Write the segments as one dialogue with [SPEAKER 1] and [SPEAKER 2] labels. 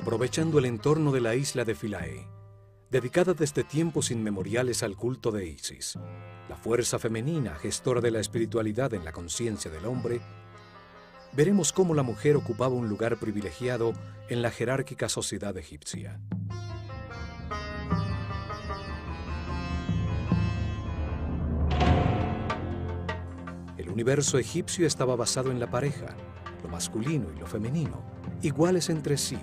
[SPEAKER 1] aprovechando el entorno de la isla de Philae, dedicada desde tiempos inmemoriales al culto de Isis, la fuerza femenina gestora de la espiritualidad en la conciencia del hombre, veremos cómo la mujer ocupaba un lugar privilegiado en la jerárquica sociedad egipcia. El universo egipcio estaba basado en la pareja, lo masculino y lo femenino, iguales entre sí,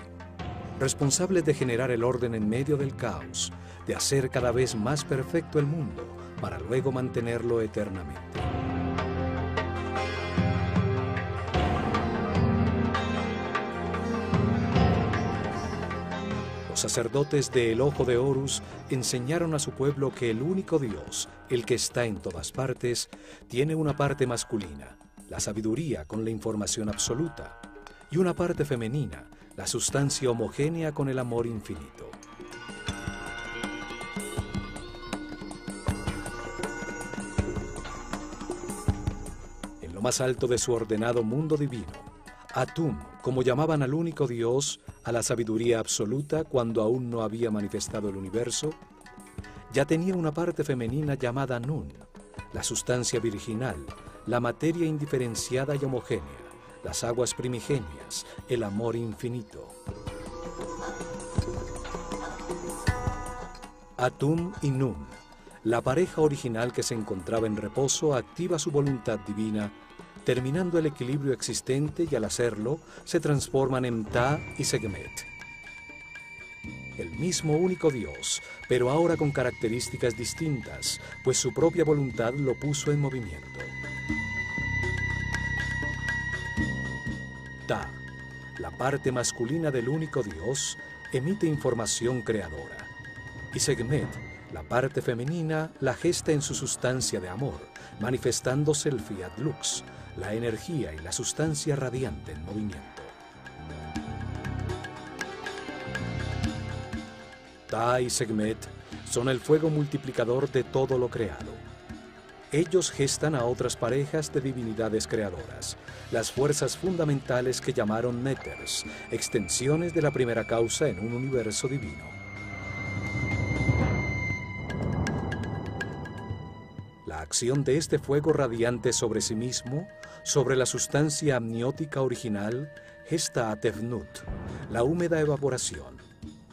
[SPEAKER 1] responsables de generar el orden en medio del caos, de hacer cada vez más perfecto el mundo, para luego mantenerlo eternamente. Los sacerdotes de El Ojo de Horus enseñaron a su pueblo que el único Dios, el que está en todas partes, tiene una parte masculina, la sabiduría con la información absoluta, y una parte femenina, la sustancia homogénea con el amor infinito. En lo más alto de su ordenado mundo divino, Atum, como llamaban al único Dios, a la sabiduría absoluta cuando aún no había manifestado el universo, ya tenía una parte femenina llamada Nun, la sustancia virginal, la materia indiferenciada y homogénea, las aguas primigenias, el amor infinito. Atum y Nun, la pareja original que se encontraba en reposo, activa su voluntad divina, terminando el equilibrio existente y al hacerlo, se transforman en Ta y Sekhmet. El mismo único Dios, pero ahora con características distintas, pues su propia voluntad lo puso en movimiento. Ta, la parte masculina del único Dios, emite información creadora. Y Sekhmet, la parte femenina, la gesta en su sustancia de amor, manifestándose el Fiat Lux, la energía y la sustancia radiante en movimiento. Ta y Sekhmet son el fuego multiplicador de todo lo creado. Ellos gestan a otras parejas de divinidades creadoras, las fuerzas fundamentales que llamaron Néters, extensiones de la primera causa en un universo divino. La acción de este fuego radiante sobre sí mismo, sobre la sustancia amniótica original, gesta a Tefnut, la húmeda evaporación,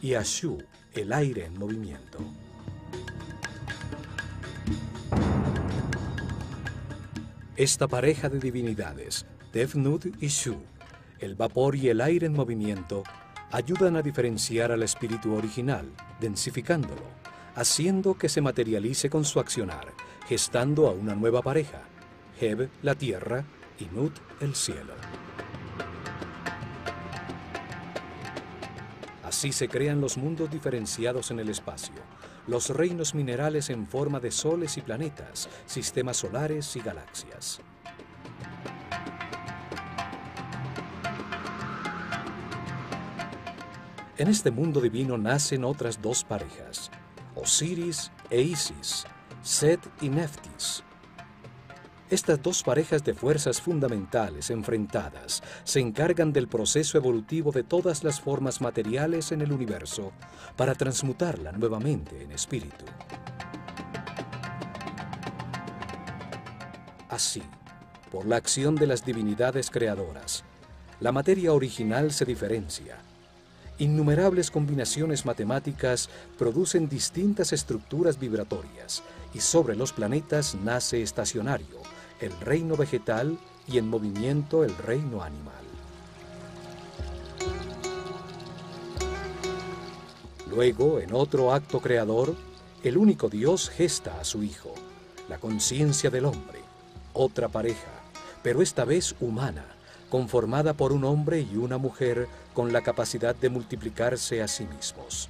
[SPEAKER 1] y a Shu, el aire en movimiento. Esta pareja de divinidades, Tefnut y Shu, el vapor y el aire en movimiento, ayudan a diferenciar al espíritu original, densificándolo, haciendo que se materialice con su accionar, gestando a una nueva pareja, Heb, la tierra, y Nut, el cielo. Así se crean los mundos diferenciados en el espacio, los reinos minerales en forma de soles y planetas, sistemas solares y galaxias. En este mundo divino nacen otras dos parejas, Osiris e Isis, Set y Neftis. Estas dos parejas de fuerzas fundamentales enfrentadas se encargan del proceso evolutivo de todas las formas materiales en el universo para transmutarla nuevamente en espíritu. Así, por la acción de las divinidades creadoras, la materia original se diferencia. Innumerables combinaciones matemáticas producen distintas estructuras vibratorias y sobre los planetas nace estacionario el reino vegetal y en movimiento el reino animal. Luego, en otro acto creador, el único Dios gesta a su Hijo, la conciencia del hombre, otra pareja, pero esta vez humana, conformada por un hombre y una mujer con la capacidad de multiplicarse a sí mismos.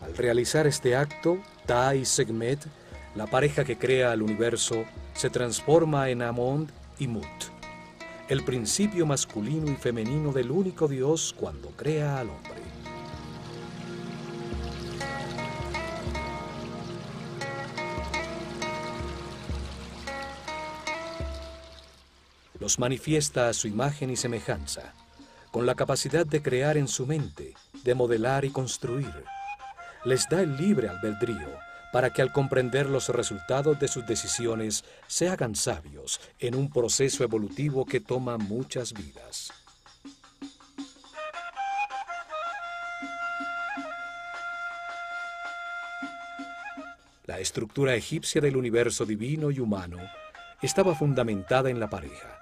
[SPEAKER 1] Al realizar este acto, Ta y Sekhmet, la pareja que crea al universo, se transforma en Amon y Mut, el principio masculino y femenino del único Dios cuando crea al hombre. los manifiesta a su imagen y semejanza, con la capacidad de crear en su mente, de modelar y construir. Les da el libre albedrío para que al comprender los resultados de sus decisiones se hagan sabios en un proceso evolutivo que toma muchas vidas. La estructura egipcia del universo divino y humano estaba fundamentada en la pareja.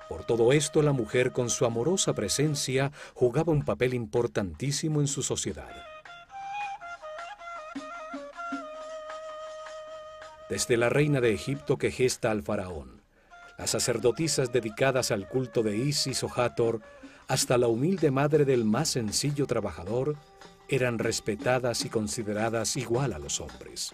[SPEAKER 1] Por todo esto, la mujer con su amorosa presencia jugaba un papel importantísimo en su sociedad. Desde la reina de Egipto que gesta al faraón, las sacerdotisas dedicadas al culto de Isis o Hathor, hasta la humilde madre del más sencillo trabajador, eran respetadas y consideradas igual a los hombres.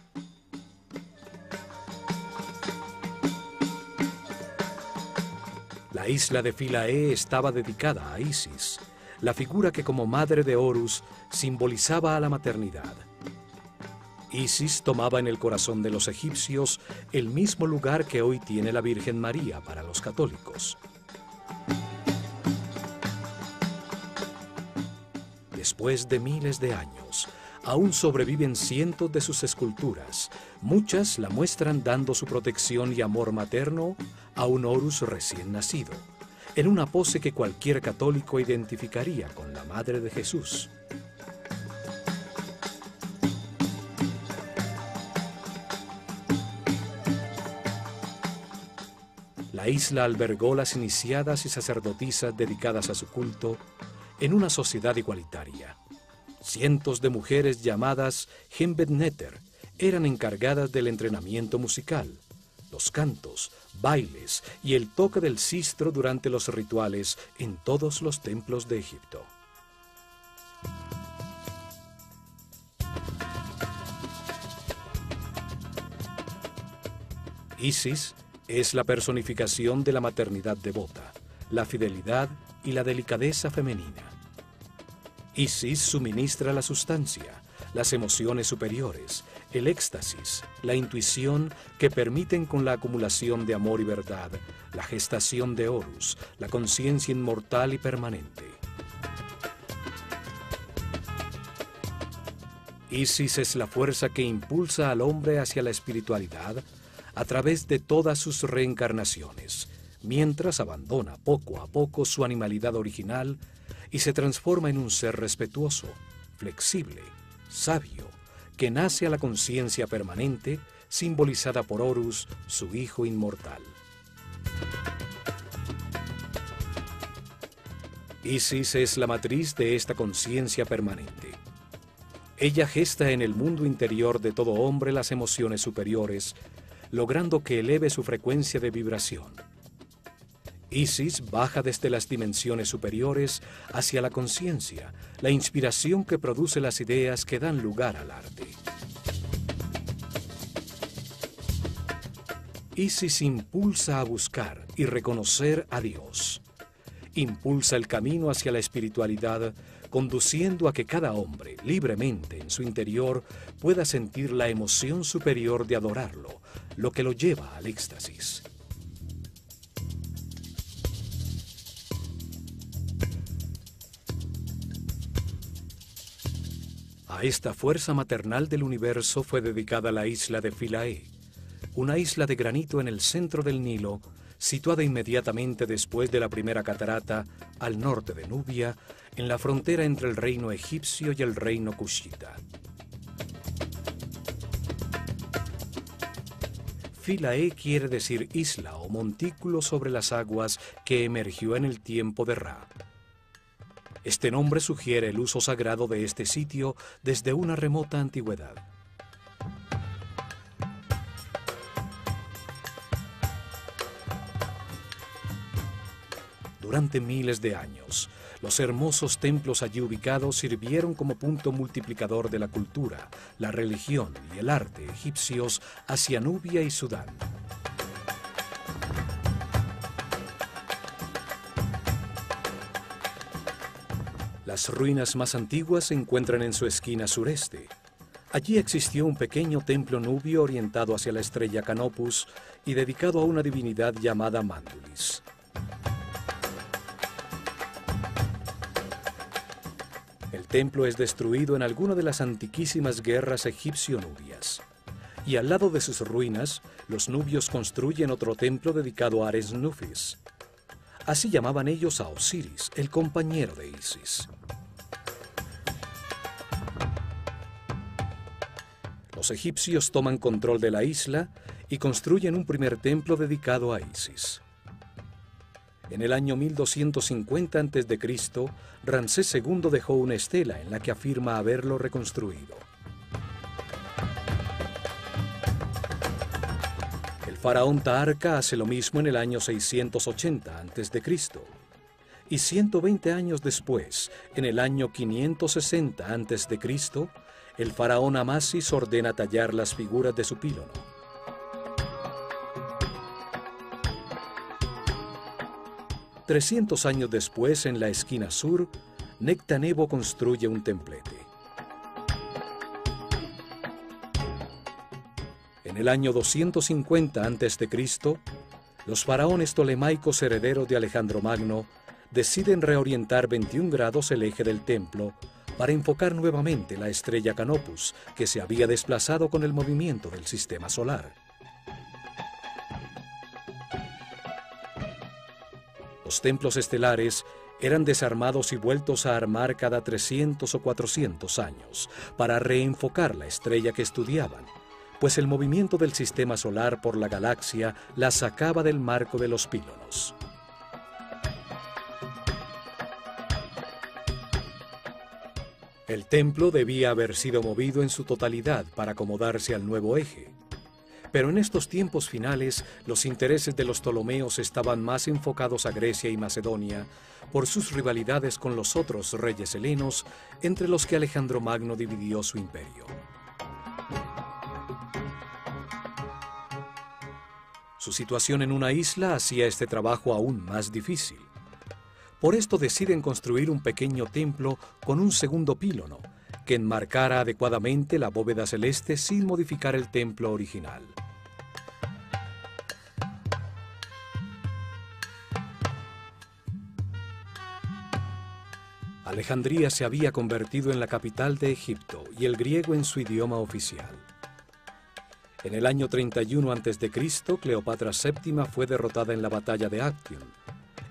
[SPEAKER 1] La isla de Philae estaba dedicada a Isis, la figura que como madre de Horus simbolizaba a la maternidad. Isis tomaba en el corazón de los egipcios el mismo lugar que hoy tiene la Virgen María para los católicos. Después de miles de años, aún sobreviven cientos de sus esculturas. Muchas la muestran dando su protección y amor materno a un Horus recién nacido, en una pose que cualquier católico identificaría con la Madre de Jesús. La isla albergó las iniciadas y sacerdotisas dedicadas a su culto en una sociedad igualitaria. Cientos de mujeres llamadas Hembed-Neter eran encargadas del entrenamiento musical, los cantos, bailes y el toque del sistro durante los rituales en todos los templos de Egipto. Isis es la personificación de la maternidad devota, la fidelidad y la delicadeza femenina. Isis suministra la sustancia, las emociones superiores, el éxtasis, la intuición que permiten con la acumulación de amor y verdad, la gestación de Horus, la conciencia inmortal y permanente. Isis es la fuerza que impulsa al hombre hacia la espiritualidad a través de todas sus reencarnaciones, mientras abandona poco a poco su animalidad original y se transforma en un ser respetuoso, flexible, sabio, que nace a la conciencia permanente, simbolizada por Horus, su hijo inmortal. Isis es la matriz de esta conciencia permanente. Ella gesta en el mundo interior de todo hombre las emociones superiores, logrando que eleve su frecuencia de vibración. Isis baja desde las dimensiones superiores hacia la conciencia, la inspiración que produce las ideas que dan lugar al arte. Isis impulsa a buscar y reconocer a Dios. Impulsa el camino hacia la espiritualidad, conduciendo a que cada hombre, libremente en su interior, pueda sentir la emoción superior de adorarlo, lo que lo lleva al éxtasis. A esta fuerza maternal del universo fue dedicada la isla de Philae, una isla de granito en el centro del Nilo, situada inmediatamente después de la primera catarata, al norte de Nubia, en la frontera entre el reino egipcio y el reino cushita. Philae quiere decir isla o montículo sobre las aguas que emergió en el tiempo de Ra. Este nombre sugiere el uso sagrado de este sitio desde una remota antigüedad. Durante miles de años, los hermosos templos allí ubicados sirvieron como punto multiplicador de la cultura, la religión y el arte egipcios hacia Nubia y Sudán. Las ruinas más antiguas se encuentran en su esquina sureste. Allí existió un pequeño templo nubio orientado hacia la estrella Canopus y dedicado a una divinidad llamada Mandulis. El templo es destruido en alguna de las antiquísimas guerras egipcio-nubias. Y al lado de sus ruinas, los nubios construyen otro templo dedicado a Ares Nufis. Así llamaban ellos a Osiris, el compañero de Isis. Los egipcios toman control de la isla y construyen un primer templo dedicado a Isis. En el año 1250 a.C., Ramsés II dejó una estela en la que afirma haberlo reconstruido. El faraón Taharka hace lo mismo en el año 680 a.C. Y 120 años después, en el año 560 a.C., el faraón Amasis ordena tallar las figuras de su pílono. Trescientos años después, en la esquina sur, Nectanebo construye un templete. En el año 250 a.C., los faraones tolemaicos herederos de Alejandro Magno deciden reorientar 21 grados el eje del templo para enfocar nuevamente la estrella Canopus, que se había desplazado con el movimiento del sistema solar. Los templos estelares eran desarmados y vueltos a armar cada 300 o 400 años para reenfocar la estrella que estudiaban, pues el movimiento del sistema solar por la galaxia la sacaba del marco de los pílonos. El templo debía haber sido movido en su totalidad para acomodarse al nuevo eje. Pero en estos tiempos finales, los intereses de los Ptolomeos estaban más enfocados a Grecia y Macedonia por sus rivalidades con los otros reyes helenos, entre los que Alejandro Magno dividió su imperio. Su situación en una isla hacía este trabajo aún más difícil. Por esto deciden construir un pequeño templo con un segundo pílono, que enmarcara adecuadamente la bóveda celeste sin modificar el templo original. Alejandría se había convertido en la capital de Egipto y el griego en su idioma oficial. En el año 31 a.C., Cleopatra VII fue derrotada en la batalla de Actium,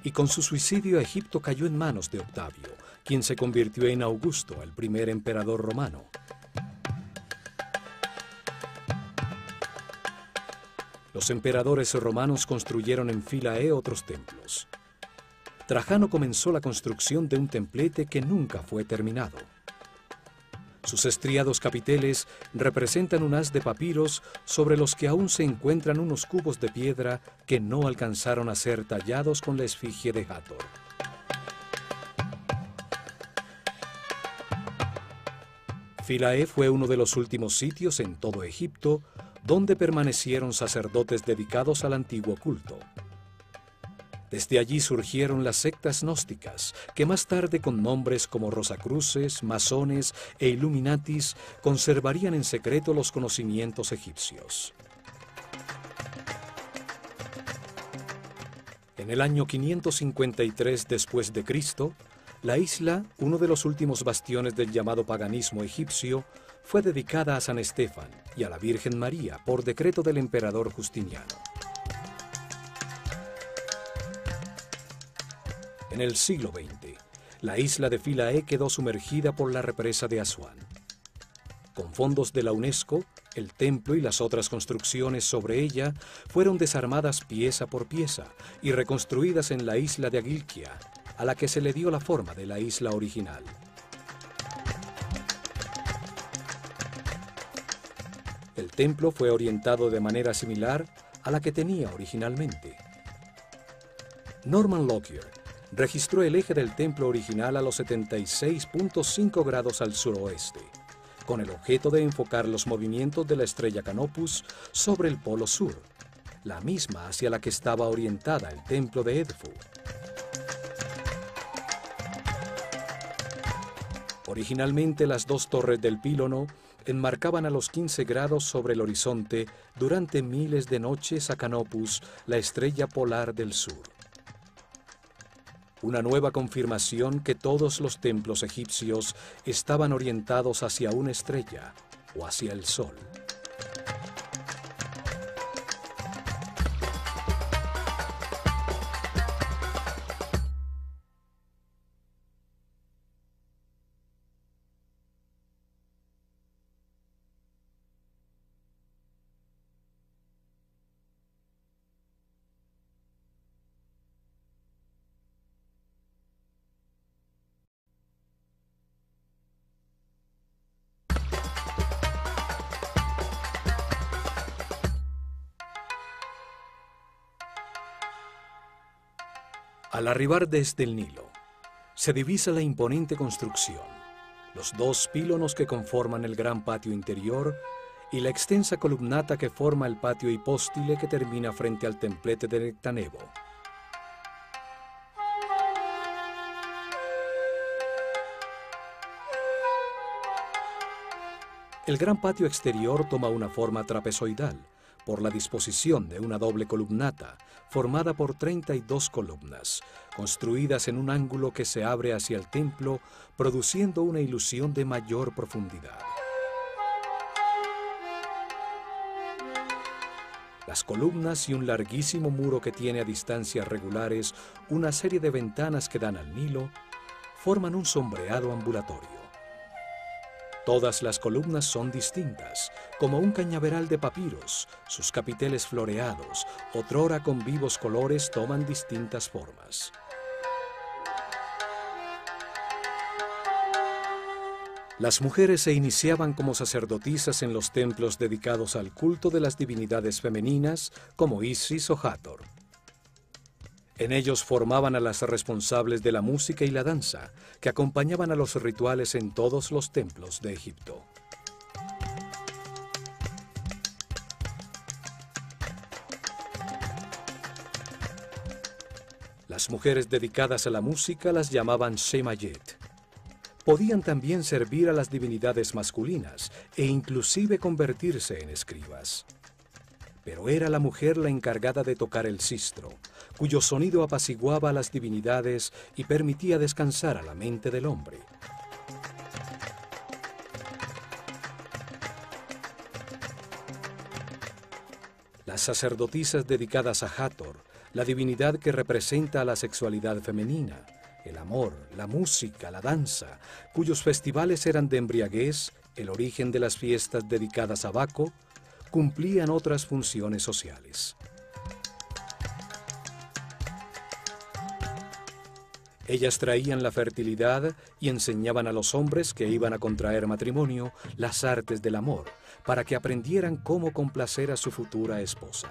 [SPEAKER 1] y con su suicidio Egipto cayó en manos de Octavio, quien se convirtió en Augusto, el primer emperador romano. Los emperadores romanos construyeron en Philae otros templos. Trajano comenzó la construcción de un templete que nunca fue terminado. Sus estriados capiteles representan un haz de papiros sobre los que aún se encuentran unos cubos de piedra que no alcanzaron a ser tallados con la efigie de Hathor. Philae fue uno de los últimos sitios en todo Egipto donde permanecieron sacerdotes dedicados al antiguo culto. Desde allí surgieron las sectas gnósticas, que más tarde con nombres como Rosacruces, masones e Illuminatis conservarían en secreto los conocimientos egipcios. En el año 553 después de Cristo, la isla, uno de los últimos bastiones del llamado paganismo egipcio, fue dedicada a San Estefan y a la Virgen María por decreto del emperador Justiniano. En el siglo XX, la isla de Philae quedó sumergida por la represa de Asuán. Con fondos de la UNESCO, el templo y las otras construcciones sobre ella fueron desarmadas pieza por pieza y reconstruidas en la isla de Agilkia, a la que se le dio la forma de la isla original. El templo fue orientado de manera similar a la que tenía originalmente. Norman Lockyer registró el eje del templo original a los 76.5 grados al suroeste, con el objeto de enfocar los movimientos de la estrella Canopus sobre el polo sur, la misma hacia la que estaba orientada el templo de Edfu. Originalmente, las dos torres del pílono enmarcaban a los 15 grados sobre el horizonte durante miles de noches a Canopus, la estrella polar del sur. una nueva confirmación que todos los templos egipcios estaban orientados hacia una estrella o hacia el sol. Al arribar desde el Nilo, se divisa la imponente construcción, los dos pílonos que conforman el gran patio interior y la extensa columnata que forma el patio hipóstile que termina frente al templete de Nectanebo. El gran patio exterior toma una forma trapezoidal, por la disposición de una doble columnata, formada por 32 columnas, construidas en un ángulo que se abre hacia el templo, produciendo una ilusión de mayor profundidad. Las columnas y un larguísimo muro que tiene a distancias regulares una serie de ventanas que dan al Nilo, forman un sombreado ambulatorio. Todas las columnas son distintas, como un cañaveral de papiros, sus capiteles floreados, otrora con vivos colores, toman distintas formas. Las mujeres se iniciaban como sacerdotisas en los templos dedicados al culto de las divinidades femeninas, como Isis o Hathor. En ellos formaban a las responsables de la música y la danza, que acompañaban a los rituales en todos los templos de Egipto. Las mujeres dedicadas a la música las llamaban Shemayet. Podían también servir a las divinidades masculinas e inclusive convertirse en escribas. Pero era la mujer la encargada de tocar el sistro, cuyo sonido apaciguaba a las divinidades y permitía descansar a la mente del hombre. Las sacerdotisas dedicadas a Hathor, la divinidad que representa a la sexualidad femenina, el amor, la música, la danza, cuyos festivales eran de embriaguez, el origen de las fiestas dedicadas a Baco, cumplían otras funciones sociales. Ellas traían la fertilidad y enseñaban a los hombres que iban a contraer matrimonio las artes del amor, para que aprendieran cómo complacer a su futura esposa.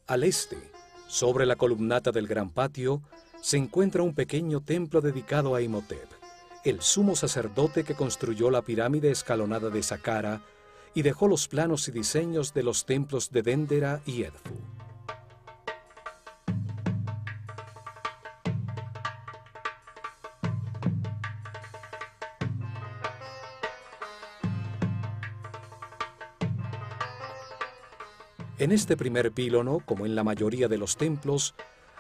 [SPEAKER 1] Al este, sobre la columnata del gran patio, se encuentra un pequeño templo dedicado a Imhotep, el sumo sacerdote que construyó la pirámide escalonada de Saqqara y dejó los planos y diseños de los templos de Dendera y Edfu. En este primer pílono, como en la mayoría de los templos,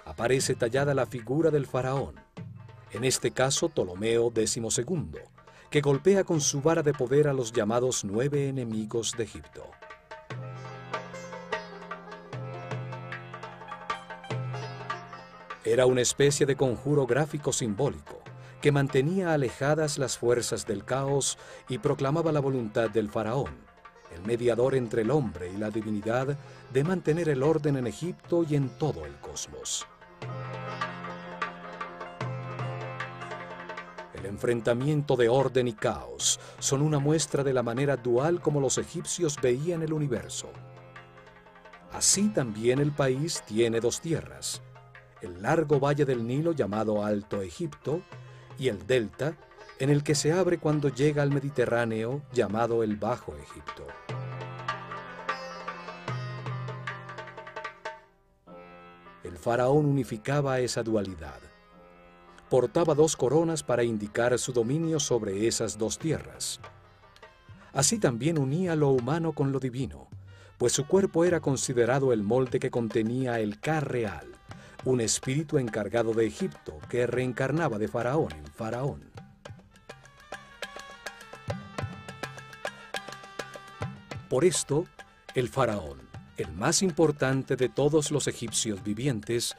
[SPEAKER 1] aparece tallada la figura del faraón, en este caso Ptolomeo XII, que golpea con su vara de poder a los llamados 9 enemigos de Egipto. Era una especie de conjuro gráfico simbólico que mantenía alejadas las fuerzas del caos y proclamaba la voluntad del faraón, el mediador entre el hombre y la divinidad, de mantener el orden en Egipto y en todo el cosmos. El enfrentamiento de orden y caos son una muestra de la manera dual como los egipcios veían el universo. Así también el país tiene dos tierras, el largo valle del Nilo llamado Alto Egipto y el delta, en el que se abre cuando llega al Mediterráneo llamado el Bajo Egipto. El faraón unificaba esa dualidad. portaba 2 coronas para indicar su dominio sobre esas 2 tierras. Así también unía lo humano con lo divino, pues su cuerpo era considerado el molde que contenía el Ka real, un espíritu encargado de Egipto que reencarnaba de faraón en faraón. Por esto, el faraón, el más importante de todos los egipcios vivientes,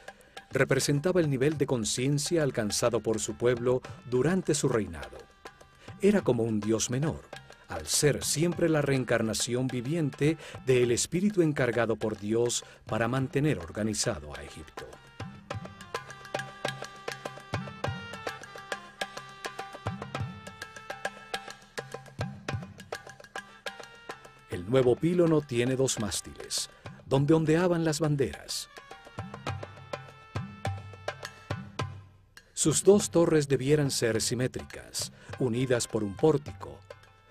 [SPEAKER 1] representaba el nivel de conciencia alcanzado por su pueblo durante su reinado. Era como un dios menor, al ser siempre la reencarnación viviente del espíritu encargado por Dios para mantener organizado a Egipto. El nuevo pílono tiene 2 mástiles, donde ondeaban las banderas. Sus 2 torres debieran ser simétricas, unidas por un pórtico.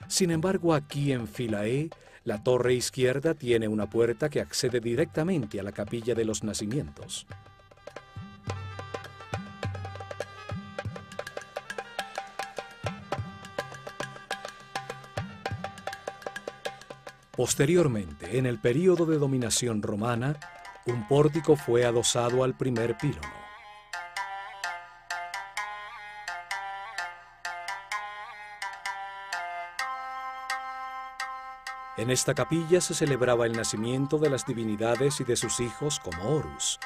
[SPEAKER 1] Sin embargo, aquí en Philae, la torre izquierda tiene una puerta que accede directamente a la capilla de los nacimientos. Posteriormente, en el período de dominación romana, un pórtico fue adosado al primer pílono. En esta capilla se celebraba el nacimiento de las divinidades y de sus hijos como Horus,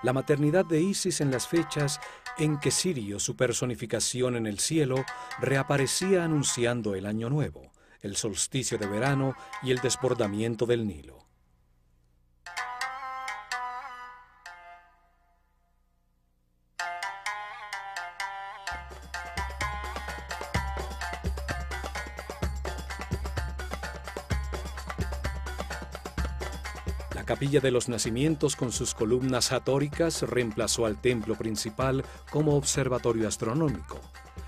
[SPEAKER 1] la maternidad de Isis en las fechas en que Sirio, su personificación en el cielo, reaparecía anunciando el año nuevo, el solsticio de verano y el desbordamiento del Nilo. La capilla de los nacimientos con sus columnas atóricas reemplazó al templo principal como observatorio astronómico,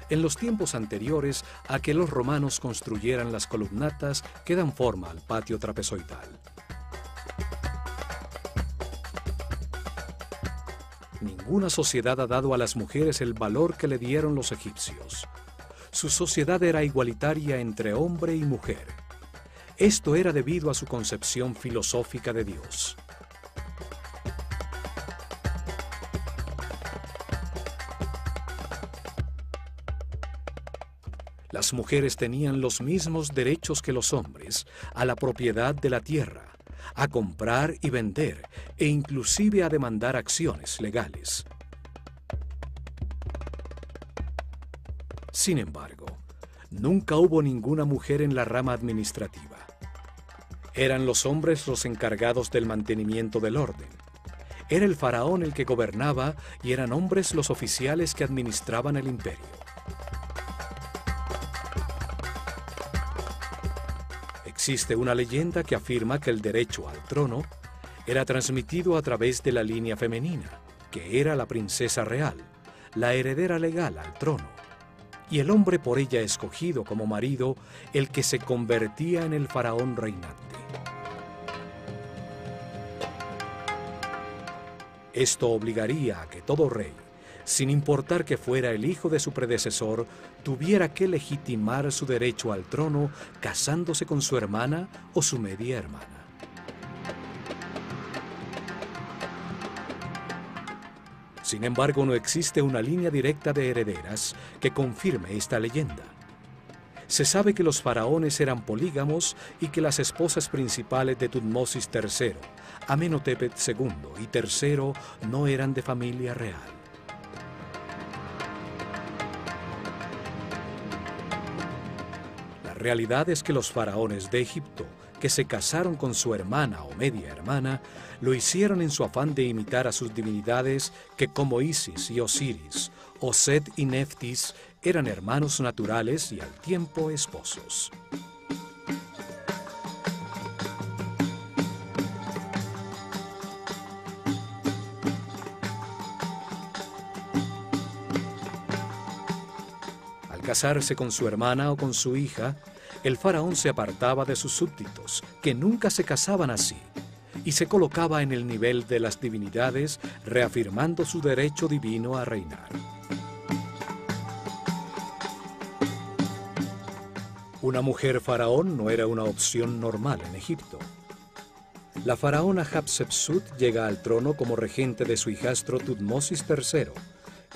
[SPEAKER 1] en los tiempos anteriores a que los romanos construyeran las columnatas que dan forma al patio trapezoidal. Ninguna sociedad ha dado a las mujeres el valor que le dieron los egipcios. Su sociedad era igualitaria entre hombre y mujer. Esto era debido a su concepción filosófica de Dios. Las mujeres tenían los mismos derechos que los hombres a la propiedad de la tierra, a comprar y vender, e inclusive a demandar acciones legales. Sin embargo, nunca hubo ninguna mujer en la rama administrativa. Eran los hombres los encargados del mantenimiento del orden. Era el faraón el que gobernaba y eran hombres los oficiales que administraban el imperio. Existe una leyenda que afirma que el derecho al trono era transmitido a través de la línea femenina, que era la princesa real, la heredera legal al trono, y el hombre por ella escogido como marido, el que se convertía en el faraón reinante. Esto obligaría a que todo rey, sin importar que fuera el hijo de su predecesor, tuviera que legitimar su derecho al trono casándose con su hermana o su media hermana. Sin embargo, no existe una línea directa de herederas que confirme esta leyenda. Se sabe que los faraones eran polígamos y que las esposas principales de Tutmosis III, Amenhotep II y III no eran de familia real. La realidad es que los faraones de Egipto, que se casaron con su hermana o media hermana, lo hicieron en su afán de imitar a sus divinidades que, como Isis y Osiris, o Set y Neftis, eran hermanos naturales y al tiempo esposos. Al casarse con su hermana o con su hija, el faraón se apartaba de sus súbditos, que nunca se casaban así, y se colocaba en el nivel de las divinidades, reafirmando su derecho divino a reinar. Una mujer faraón no era una opción normal en Egipto. La faraona Hatshepsut llega al trono como regente de su hijastro Tutmosis III,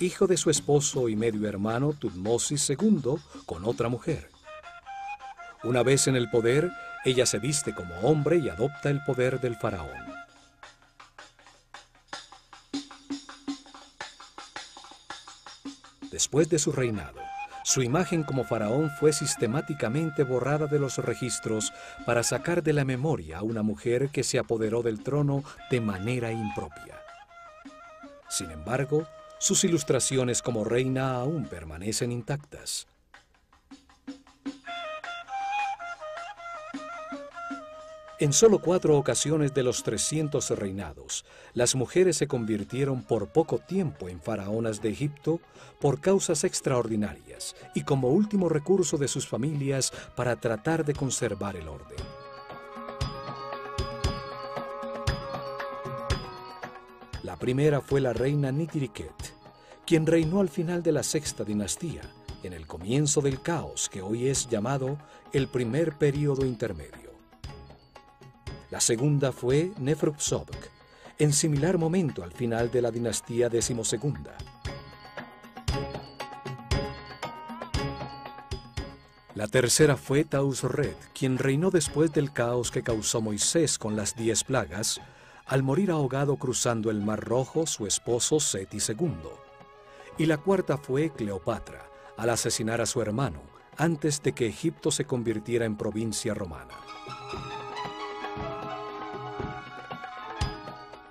[SPEAKER 1] hijo de su esposo y medio hermano Tutmosis II, con otra mujer. Una vez en el poder, ella se viste como hombre y adopta el poder del faraón. Después de su reinado, su imagen como faraón fue sistemáticamente borrada de los registros para sacar de la memoria a una mujer que se apoderó del trono de manera impropia. Sin embargo, sus ilustraciones como reina aún permanecen intactas. En solo 4 ocasiones de los 300 reinados, las mujeres se convirtieron por poco tiempo en faraonas de Egipto por causas extraordinarias y como último recurso de sus familias para tratar de conservar el orden. La primera fue la reina Nitiriket, quien reinó al final de la sexta dinastía, en el comienzo del caos que hoy es llamado el primer período intermedio. La segunda fue Neferupsobk, en similar momento al final de la dinastía decimosegunda. La tercera fue Tausret, quien reinó después del caos que causó Moisés con las 10 plagas, al morir ahogado cruzando el Mar Rojo su esposo Seti II. Y la cuarta fue Cleopatra, al asesinar a su hermano, antes de que Egipto se convirtiera en provincia romana.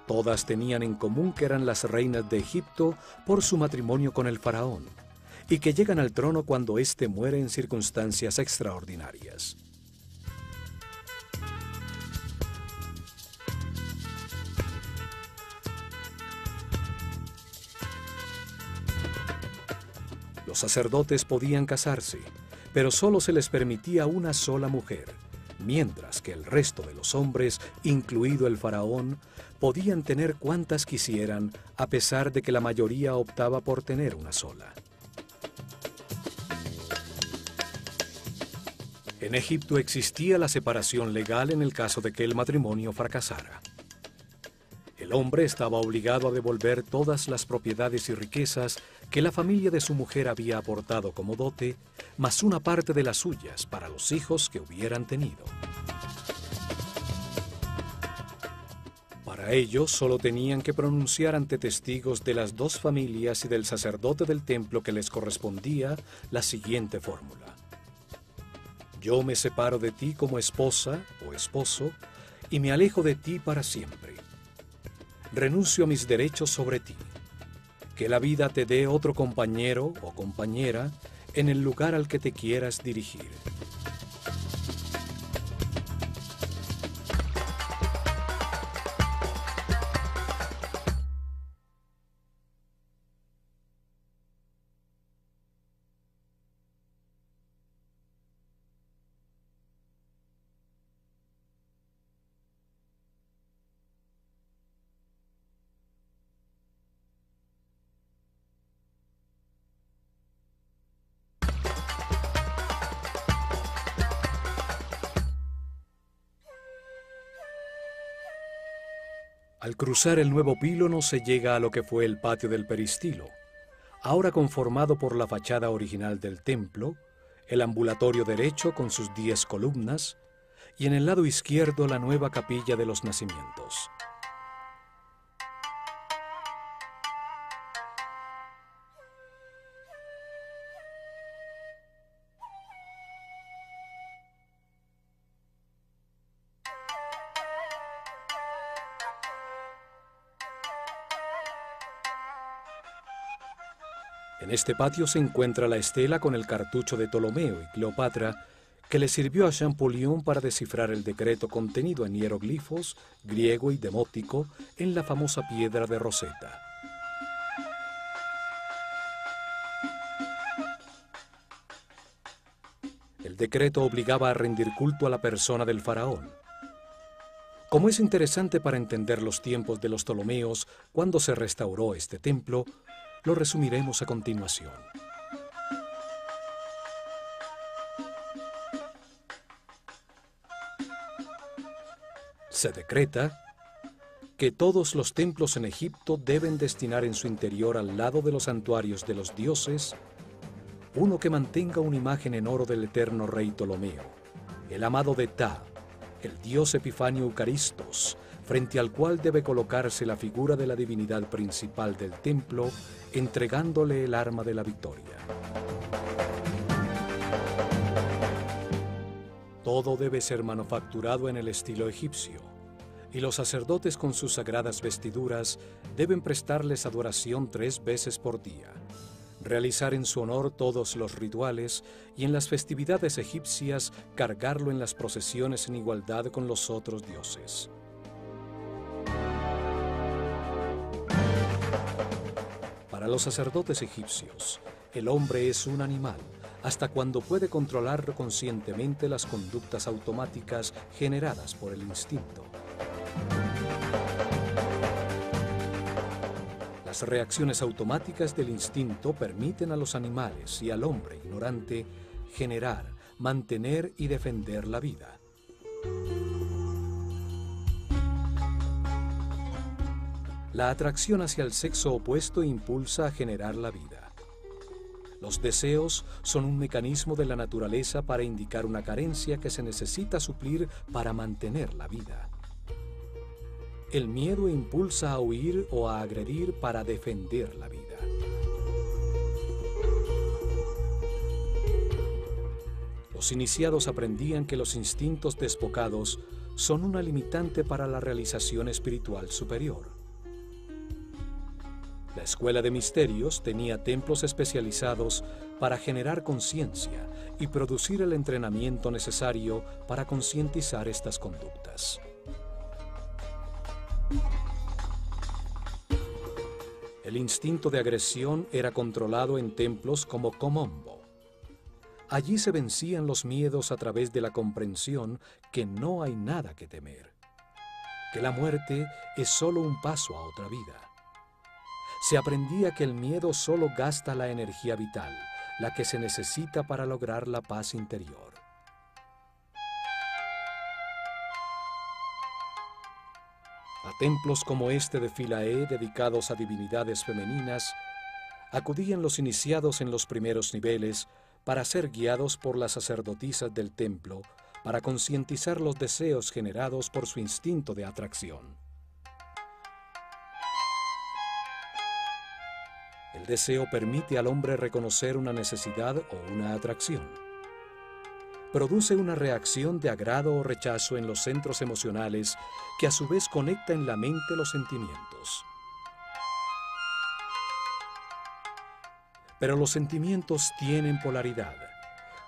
[SPEAKER 1] Todas tenían en común que eran las reinas de Egipto por su matrimonio con el faraón, y que llegan al trono cuando éste muere en circunstancias extraordinarias. Los sacerdotes podían casarse, pero solo se les permitía una sola mujer, mientras que el resto de los hombres, incluido el faraón, podían tener cuantas quisieran, a pesar de que la mayoría optaba por tener una sola. En Egipto existía la separación legal en el caso de que el matrimonio fracasara. El hombre estaba obligado a devolver todas las propiedades y riquezas que la familia de su mujer había aportado como dote, más una parte de las suyas para los hijos que hubieran tenido. Para ello, solo tenían que pronunciar ante testigos de las 2 familias y del sacerdote del templo que les correspondía la siguiente fórmula: yo me separo de ti como esposa o esposo y me alejo de ti para siempre. Renuncio a mis derechos sobre ti. Que la vida te dé otro compañero o compañera en el lugar al que te quieras dirigir. Al cruzar el nuevo pílono se llega a lo que fue el patio del peristilo, ahora conformado por la fachada original del templo, el ambulatorio derecho con sus 10 columnas y en el lado izquierdo la nueva capilla de los nacimientos. En este patio se encuentra la estela con el cartucho de Ptolomeo y Cleopatra que le sirvió a Champollion para descifrar el decreto contenido en hieroglifos, griego y demótico en la famosa piedra de Rosetta. El decreto obligaba a rendir culto a la persona del faraón. Como es interesante para entender los tiempos de los Ptolomeos cuando se restauró este templo, lo resumiremos a continuación. Se decreta que todos los templos en Egipto deben destinar en su interior, al lado de los santuarios de los dioses, uno que mantenga una imagen en oro del eterno rey Ptolomeo, el amado de Ptah, el dios Epifanio Eucaristos, frente al cual debe colocarse la figura de la divinidad principal del templo, entregándole el arma de la victoria. Todo debe ser manufacturado en el estilo egipcio, y los sacerdotes con sus sagradas vestiduras deben prestarles adoración 3 veces por día, realizar en su honor todos los rituales y en las festividades egipcias cargarlo en las procesiones en igualdad con los otros dioses. Para los sacerdotes egipcios, el hombre es un animal, hasta cuando puede controlar conscientemente las conductas automáticas generadas por el instinto. Las reacciones automáticas del instinto permiten a los animales y al hombre ignorante generar, mantener y defender la vida. La atracción hacia el sexo opuesto impulsa a generar la vida. Los deseos son un mecanismo de la naturaleza para indicar una carencia que se necesita suplir para mantener la vida. El miedo impulsa a huir o a agredir para defender la vida. Los iniciados aprendían que los instintos desbocados son una limitante para la realización espiritual superior. La escuela de misterios tenía templos especializados para generar conciencia y producir el entrenamiento necesario para concientizar estas conductas. El instinto de agresión era controlado en templos como Komombo. Allí se vencían los miedos a través de la comprensión que no hay nada que temer, que la muerte es solo un paso a otra vida. Se aprendía que el miedo solo gasta la energía vital, la que se necesita para lograr la paz interior. A templos como este de Philae, dedicados a divinidades femeninas, acudían los iniciados en los primeros niveles para ser guiados por las sacerdotisas del templo, para concientizar los deseos generados por su instinto de atracción. El deseo permite al hombre reconocer una necesidad o una atracción. Produce una reacción de agrado o rechazo en los centros emocionales que a su vez conecta en la mente los sentimientos. Pero los sentimientos tienen polaridad.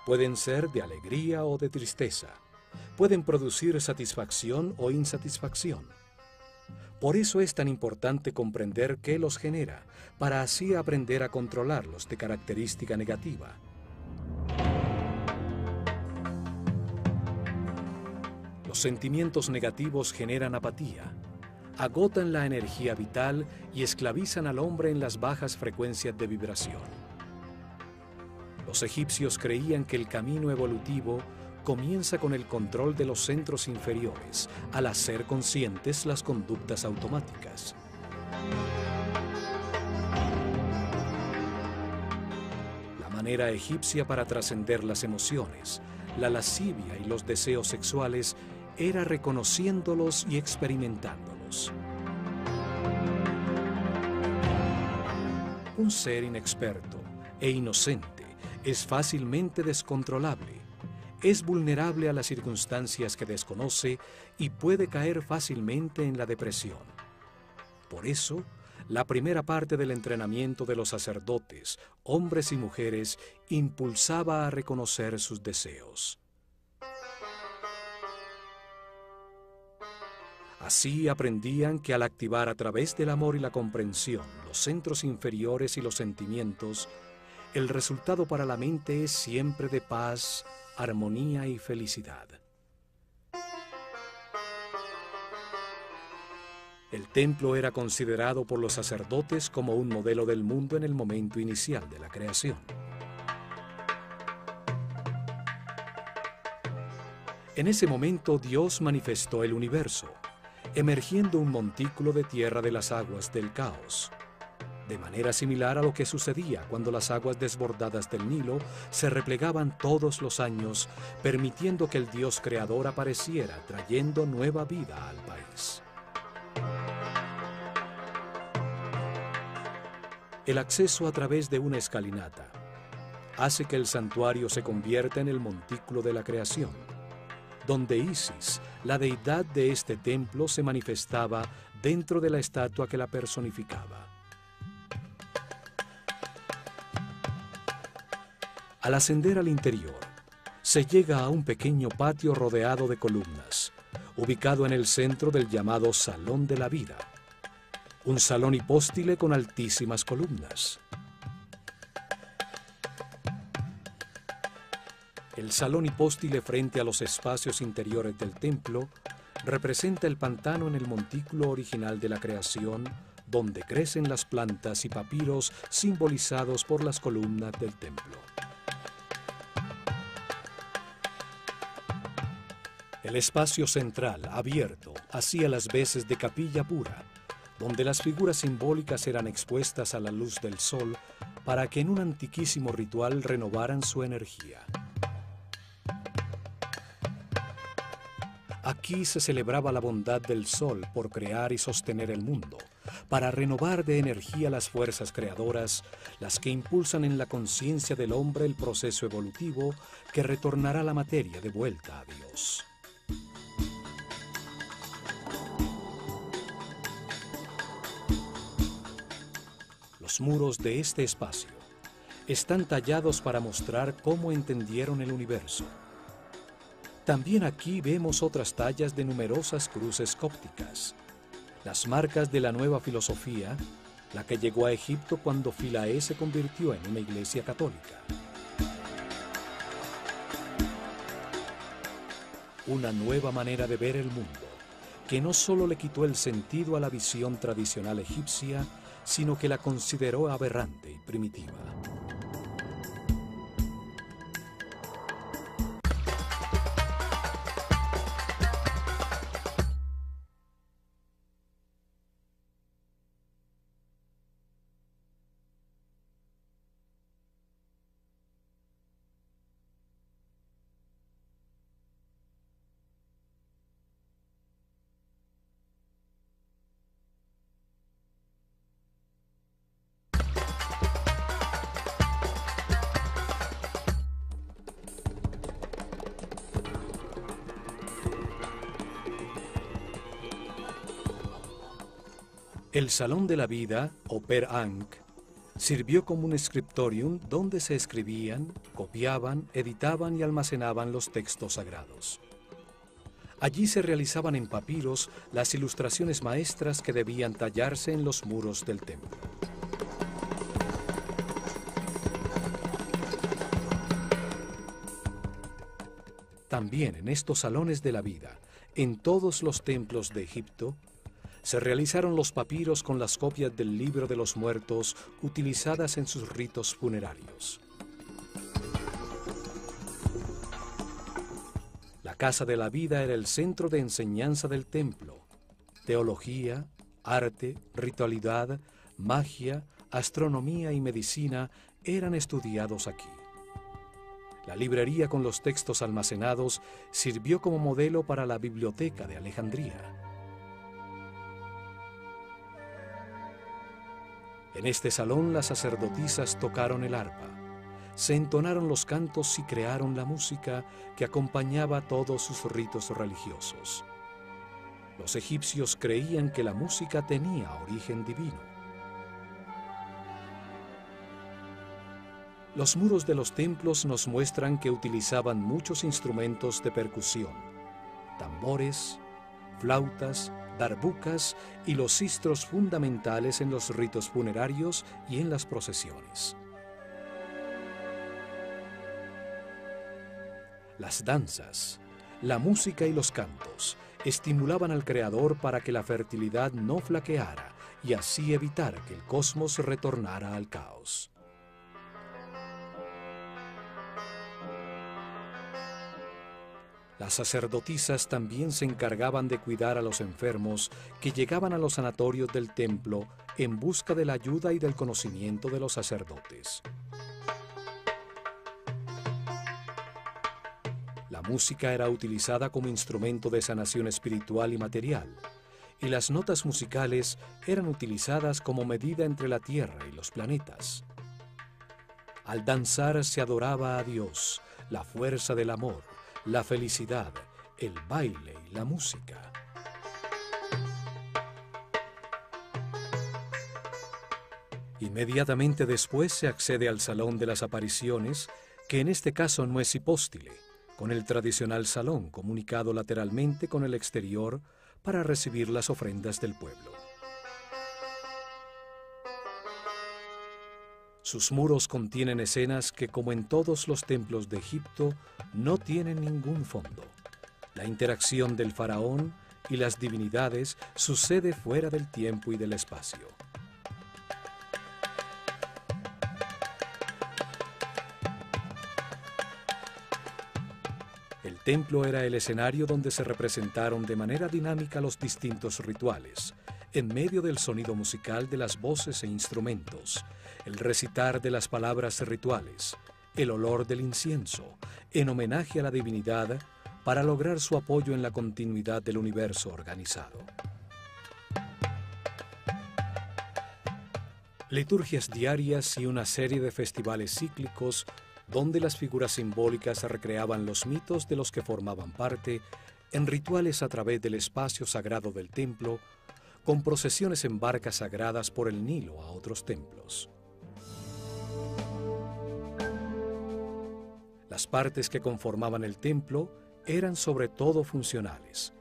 [SPEAKER 1] Pueden ser de alegría o de tristeza. Pueden producir satisfacción o insatisfacción. Por eso es tan importante comprender qué los genera, para así aprender a controlarlos de característica negativa. Los sentimientos negativos generan apatía, agotan la energía vital y esclavizan al hombre en las bajas frecuencias de vibración. Los egipcios creían que el camino evolutivo comienza con el control de los centros inferiores, al hacer conscientes las conductas automáticas. La manera egipcia para trascender las emociones, la lascivia y los deseos sexuales era reconociéndolos y experimentándolos. Un ser inexperto e inocente es fácilmente descontrolable. Es vulnerable a las circunstancias que desconoce y puede caer fácilmente en la depresión. Por eso, la primera parte del entrenamiento de los sacerdotes, hombres y mujeres, impulsaba a reconocer sus deseos. Así aprendían que al activar a través del amor y la comprensión los centros inferiores y los sentimientos, el resultado para la mente es siempre de paz, armonía y felicidad. El templo era considerado por los sacerdotes como un modelo del mundo en el momento inicial de la creación. En ese momento Dios manifestó el universo, emergiendo un montículo de tierra de las aguas del caos, de manera similar a lo que sucedía cuando las aguas desbordadas del Nilo se replegaban todos los años, permitiendo que el Dios creador apareciera, trayendo nueva vida al país. El acceso a través de una escalinata hace que el santuario se convierta en el montículo de la creación, donde Isis, la deidad de este templo, se manifestaba dentro de la estatua que la personificaba. Al ascender al interior, se llega a un pequeño patio rodeado de columnas, ubicado en el centro del llamado Salón de la Vida, un salón hipóstile con altísimas columnas. El salón hipóstile frente a los espacios interiores del templo representa el pantano en el montículo original de la creación, donde crecen las plantas y papiros simbolizados por las columnas del templo. El espacio central, abierto, hacía las veces de capilla pura, donde las figuras simbólicas eran expuestas a la luz del sol para que en un antiquísimo ritual renovaran su energía. Aquí se celebraba la bondad del sol por crear y sostener el mundo, para renovar de energía las fuerzas creadoras, las que impulsan en la conciencia del hombre el proceso evolutivo que retornará la materia de vuelta a Dios. Los muros de este espacio están tallados para mostrar cómo entendieron el universo. También aquí vemos otras tallas de numerosas cruces cópticas, las marcas de la nueva filosofía, la que llegó a Egipto cuando Philae se convirtió en una iglesia católica. Una nueva manera de ver el mundo, que no solo le quitó el sentido a la visión tradicional egipcia, sino que la consideró aberrante y primitiva. El Salón de la Vida, o Per Ankh, sirvió como un scriptorium donde se escribían, copiaban, editaban y almacenaban los textos sagrados. Allí se realizaban en papiros las ilustraciones maestras que debían tallarse en los muros del templo. También en estos salones de la vida, en todos los templos de Egipto, se realizaron los papiros con las copias del libro de los muertos utilizadas en sus ritos funerarios. La Casa de la Vida era el centro de enseñanza del templo. Teología, arte, ritualidad, magia, astronomía y medicina eran estudiados aquí. La librería con los textos almacenados sirvió como modelo para la Biblioteca de Alejandría. En este salón las sacerdotisas tocaron el arpa, se entonaron los cantos y crearon la música que acompañaba todos sus ritos religiosos. Los egipcios creían que la música tenía origen divino. Los muros de los templos nos muestran que utilizaban muchos instrumentos de percusión, tambores, flautas, darbucas y los sistros fundamentales en los ritos funerarios y en las procesiones. Las danzas, la música y los cantos estimulaban al Creador para que la fertilidad no flaqueara y así evitar que el cosmos retornara al caos. Las sacerdotisas también se encargaban de cuidar a los enfermos que llegaban a los sanatorios del templo en busca de la ayuda y del conocimiento de los sacerdotes. La música era utilizada como instrumento de sanación espiritual y material, y las notas musicales eran utilizadas como medida entre la Tierra y los planetas. Al danzar se adoraba a Dios, la fuerza del amor, la felicidad, el baile y la música. Inmediatamente después se accede al salón de las apariciones, que en este caso no es hipóstile, con el tradicional salón comunicado lateralmente con el exterior para recibir las ofrendas del pueblo. Sus muros contienen escenas que, como en todos los templos de Egipto, no tienen ningún fondo. La interacción del faraón y las divinidades sucede fuera del tiempo y del espacio. El templo era el escenario donde se representaron de manera dinámica los distintos rituales, en medio del sonido musical de las voces e instrumentos, el recitar de las palabras rituales, el olor del incienso, en homenaje a la divinidad, para lograr su apoyo en la continuidad del universo organizado. Liturgias diarias y una serie de festivales cíclicos donde las figuras simbólicas recreaban los mitos de los que formaban parte, en rituales a través del espacio sagrado del templo, con procesiones en barcas sagradas por el Nilo a otros templos. Las partes que conformaban el templo eran sobre todo funcionales.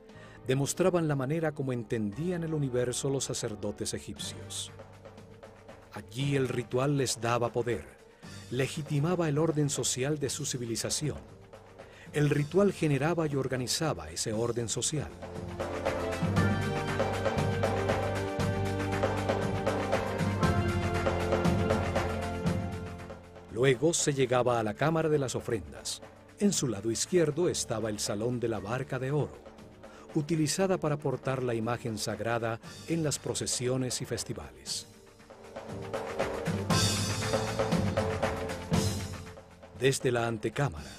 [SPEAKER 1] Demostraban la manera como entendían el universo los sacerdotes egipcios. Allí el ritual les daba poder, legitimaba el orden social de su civilización. El ritual generaba y organizaba ese orden social. Luego se llegaba a la cámara de las ofrendas. En su lado izquierdo estaba el salón de la barca de oro, utilizada para portar la imagen sagrada en las procesiones y festivales. Desde la antecámara,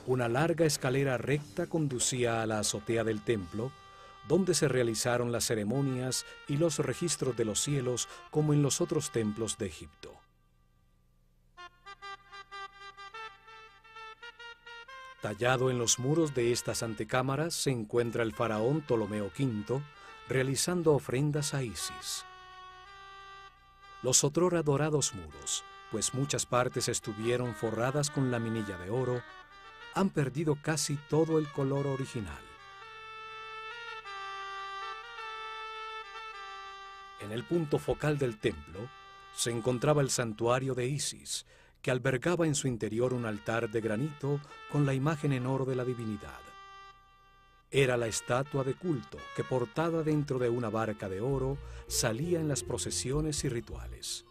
[SPEAKER 1] una larga escalera recta conducía a la azotea del templo, donde se realizaron las ceremonias y los registros de los cielos como en los otros templos de Egipto. Tallado en los muros de estas antecámaras se encuentra el faraón Ptolomeo V realizando ofrendas a Isis. Los otrora dorados muros, pues muchas partes estuvieron forradas con laminilla de oro, han perdido casi todo el color original. En el punto focal del templo se encontraba el santuario de Isis, que albergaba en su interior un altar de granito con la imagen en oro de la divinidad. Era la estatua de culto que, portada dentro de una barca de oro, salía en las procesiones y rituales.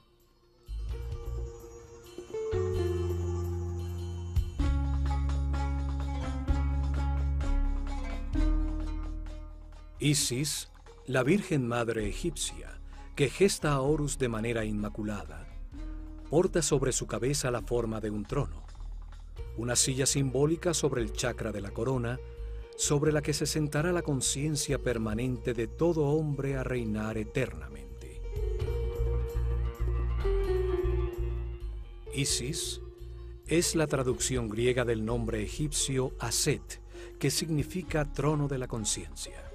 [SPEAKER 1] Isis, la Virgen Madre egipcia, que gesta a Horus de manera inmaculada, porta sobre su cabeza la forma de un trono, una silla simbólica sobre el chakra de la corona, sobre la que se sentará la conciencia permanente de todo hombre a reinar eternamente. Isis es la traducción griega del nombre egipcio Aset, que significa trono de la conciencia.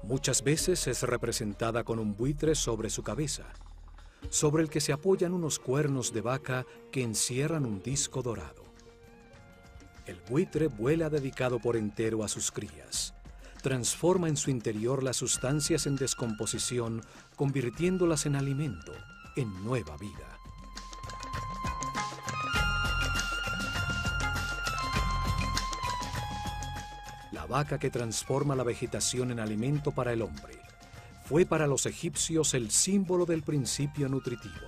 [SPEAKER 1] Muchas veces es representada con un buitre sobre su cabeza, sobre el que se apoyan unos cuernos de vaca que encierran un disco dorado. El buitre vuela dedicado por entero a sus crías. Transforma en su interior las sustancias en descomposición, convirtiéndolas en alimento, en nueva vida. La vaca que transforma la vegetación en alimento para el hombre, fue para los egipcios el símbolo del principio nutritivo.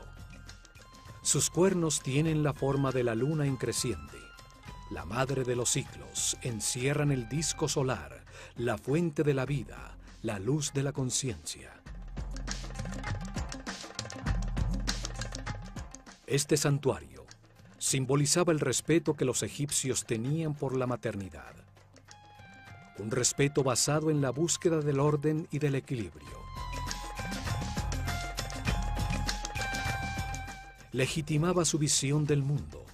[SPEAKER 1] Sus cuernos tienen la forma de la luna en creciente. La madre de los ciclos encierran el disco solar, la fuente de la vida, la luz de la conciencia. Este santuario simbolizaba el respeto que los egipcios tenían por la maternidad. Un respeto basado en la búsqueda del orden y del equilibrio. Legitimaba su visión del mundo.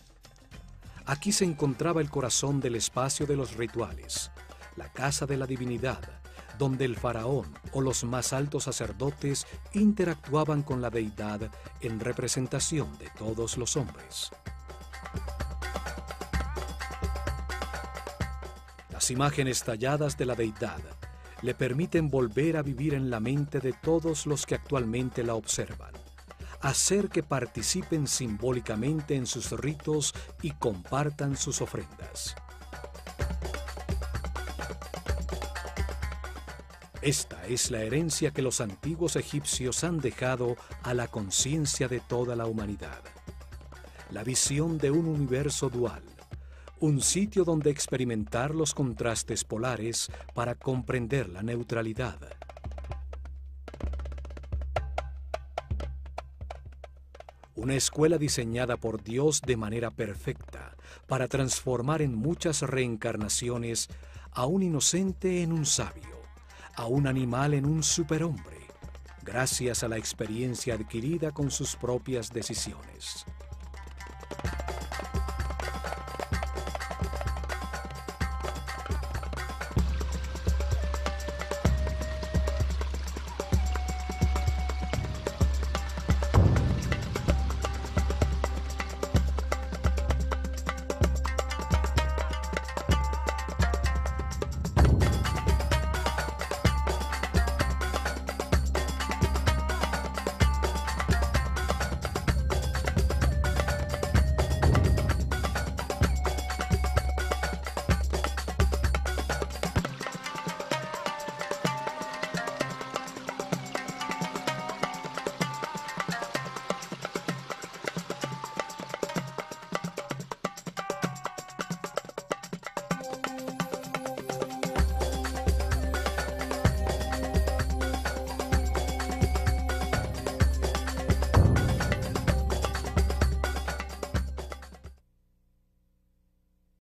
[SPEAKER 1] Aquí se encontraba el corazón del espacio de los rituales, la casa de la divinidad, donde el faraón o los más altos sacerdotes interactuaban con la deidad en representación de todos los hombres. Las imágenes talladas de la deidad le permiten volver a vivir en la mente de todos los que actualmente la observan, hacer que participen simbólicamente en sus ritos y compartan sus ofrendas. Esta es la herencia que los antiguos egipcios han dejado a la conciencia de toda la humanidad. La visión de un universo dual, un sitio donde experimentar los contrastes polares para comprender la neutralidad. Una escuela diseñada por Dios de manera perfecta para transformar en muchas reencarnaciones a un inocente en un sabio, a un animal en un superhombre, gracias a la experiencia adquirida con sus propias decisiones.